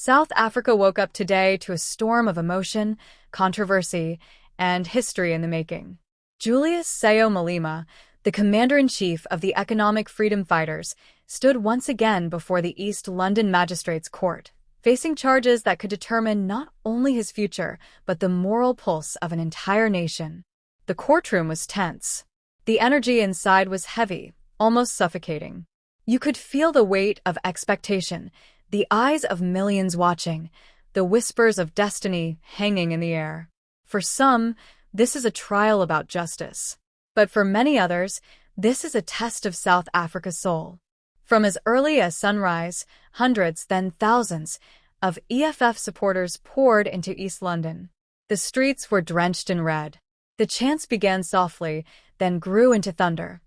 South Africa woke up today to a storm of emotion, controversy, and history in the making. Julius Malema, the commander-in-chief of the Economic Freedom Fighters, stood once again before the East London Magistrates' Court, facing charges that could determine not only his future, but the moral pulse of an entire nation. The courtroom was tense. The energy inside was heavy, almost suffocating. You could feel the weight of expectation, the eyes of millions watching, the whispers of destiny hanging in the air. For some, this is a trial about justice. But for many others, this is a test of South Africa's soul. From as early as sunrise, hundreds, then thousands, of EFF supporters poured into East London. The streets were drenched in red. The chants began softly, then grew into thunder.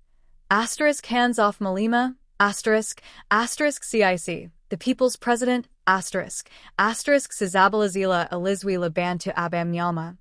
Hands off Malema, CIC, the people's president, Sizabalazila Alizwi Labantu Abamnyama,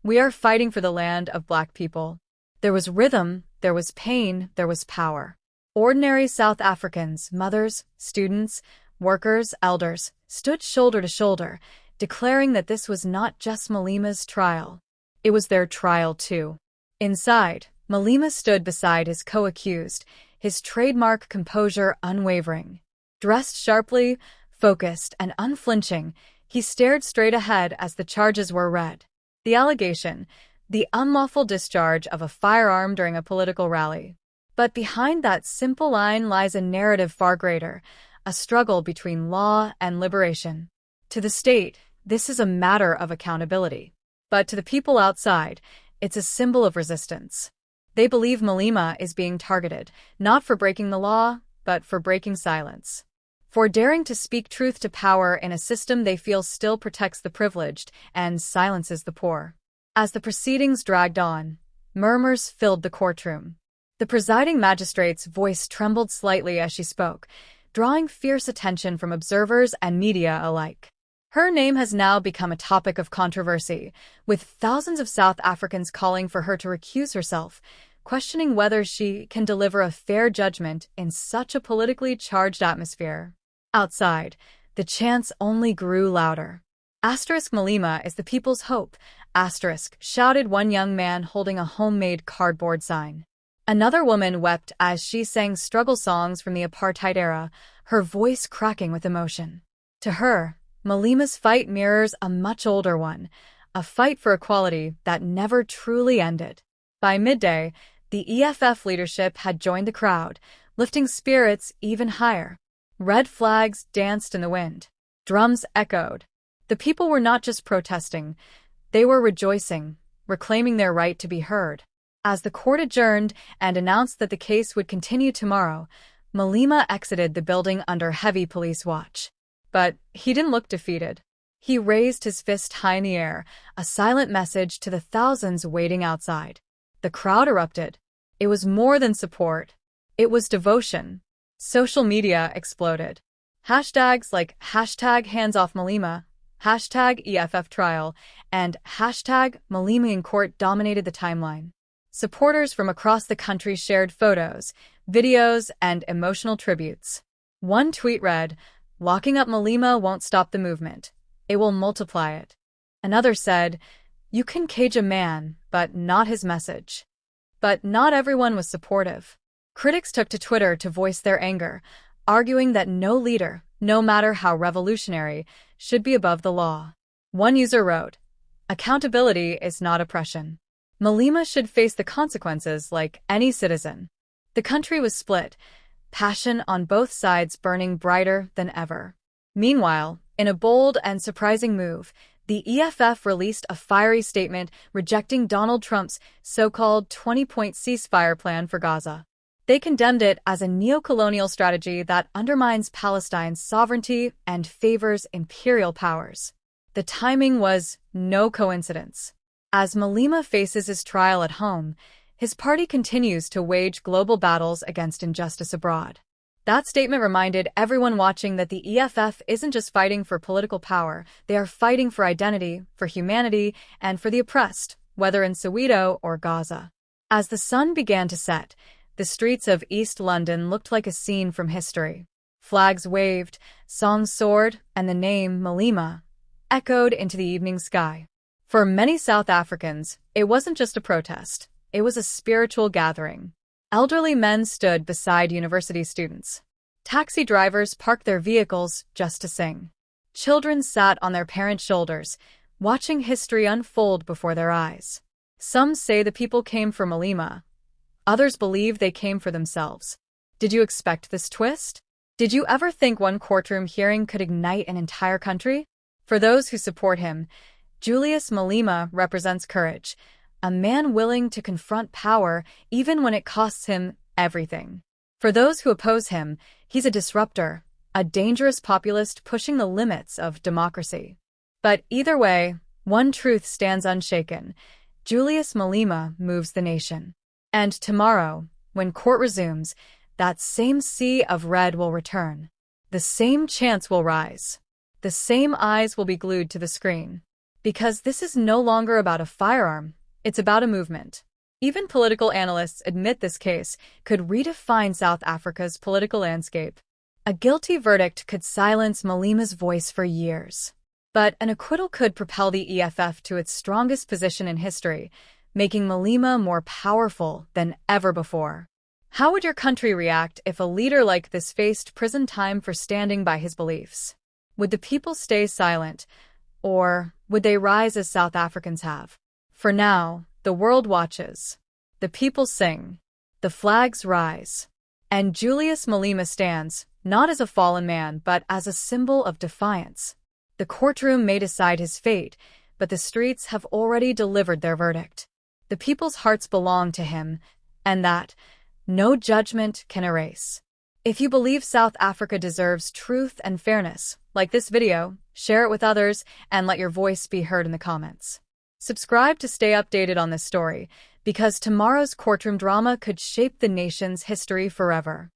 we are fighting for the land of Black people. There was rhythm, there was pain, there was power. Ordinary South Africans, mothers, students, workers, elders, stood shoulder to shoulder, declaring that this was not just Malema's trial. It was their trial too. Inside, Malema stood beside his co-accused, his trademark composure unwavering. Dressed sharply, focused, and unflinching, he stared straight ahead as the charges were read. The allegation, the unlawful discharge of a firearm during a political rally. But behind that simple line lies a narrative far greater, a struggle between law and liberation. To the state, this is a matter of accountability. But to the people outside, it's a symbol of resistance. They believe Malema is being targeted, not for breaking the law, but for breaking silence. For daring to speak truth to power in a system they feel still protects the privileged and silences the poor. As the proceedings dragged on, murmurs filled the courtroom. The presiding magistrate's voice trembled slightly as she spoke, drawing fierce attention from observers and media alike. Her name has now become a topic of controversy, with thousands of South Africans calling for her to recuse herself, questioning whether she can deliver a fair judgment in such a politically charged atmosphere. Outside, the chants only grew louder. Malema is the people's hope, shouted one young man holding a homemade cardboard sign. Another woman wept as she sang struggle songs from the apartheid era, her voice cracking with emotion. To her, Malema's fight mirrors a much older one, a fight for equality that never truly ended. By midday, the EFF leadership had joined the crowd, lifting spirits even higher. Red flags danced in the wind. Drums echoed. The people were not just protesting, they were rejoicing, reclaiming their right to be heard. As the court adjourned and announced that the case would continue tomorrow, Malema exited the building under heavy police watch. But he didn't look defeated. He raised his fist high in the air, a silent message to the thousands waiting outside. The crowd erupted. It was more than support. It was devotion. Social media exploded. Hashtags like #HandsOffMalema, #EFFTrial, and #Malema in court dominated the timeline. Supporters from across the country shared photos, videos, and emotional tributes. One tweet read, "Locking up Malema won't stop the movement. It will multiply it." Another said, "You can cage a man, but not his message." But not everyone was supportive. Critics took to Twitter to voice their anger, arguing that no leader, no matter how revolutionary, should be above the law. One user wrote, "Accountability is not oppression. Malema should face the consequences like any citizen." The country was split, passion on both sides burning brighter than ever. Meanwhile, in a bold and surprising move, the EFF released a fiery statement rejecting Donald Trump's so-called 20-point ceasefire plan for Gaza. They condemned it as a neo-colonial strategy that undermines Palestine's sovereignty and favors imperial powers. The timing was no coincidence. As Malema faces his trial at home, his party continues to wage global battles against injustice abroad. That statement reminded everyone watching that the EFF isn't just fighting for political power, they are fighting for identity, for humanity, and for the oppressed, whether in Soweto or Gaza. As the sun began to set, the streets of East London looked like a scene from history. Flags waved, songs soared, and the name Malema echoed into the evening sky. For many South Africans, it wasn't just a protest. It was a spiritual gathering. Elderly men stood beside university students. Taxi drivers parked their vehicles just to sing. Children sat on their parents' shoulders, watching history unfold before their eyes. Some say the people came for Malema. Others believe they came for themselves. Did you expect this twist? Did you ever think one courtroom hearing could ignite an entire country? For those who support him, Julius Malema represents courage, a man willing to confront power even when it costs him everything. For those who oppose him, he's a disruptor, a dangerous populist pushing the limits of democracy. But either way, one truth stands unshaken. Julius Malema moves the nation. And tomorrow, when court resumes, that same sea of red will return. The same chants will rise. The same eyes will be glued to the screen. Because this is no longer about a firearm, it's about a movement. Even political analysts admit this case could redefine South Africa's political landscape. A guilty verdict could silence Malema's voice for years. But an acquittal could propel the EFF to its strongest position in history, making Malema more powerful than ever before. How would your country react if a leader like this faced prison time for standing by his beliefs? Would the people stay silent, or would they rise as South Africans have? For now, the world watches. The people sing. The flags rise. And Julius Malema stands, not as a fallen man, but as a symbol of defiance. The courtroom may decide his fate, but the streets have already delivered their verdict. The people's hearts belong to him, and that no judgment can erase. If you believe South Africa deserves truth and fairness, like this video, share it with others, and let your voice be heard in the comments. Subscribe to stay updated on this story, because tomorrow's courtroom drama could shape the nation's history forever.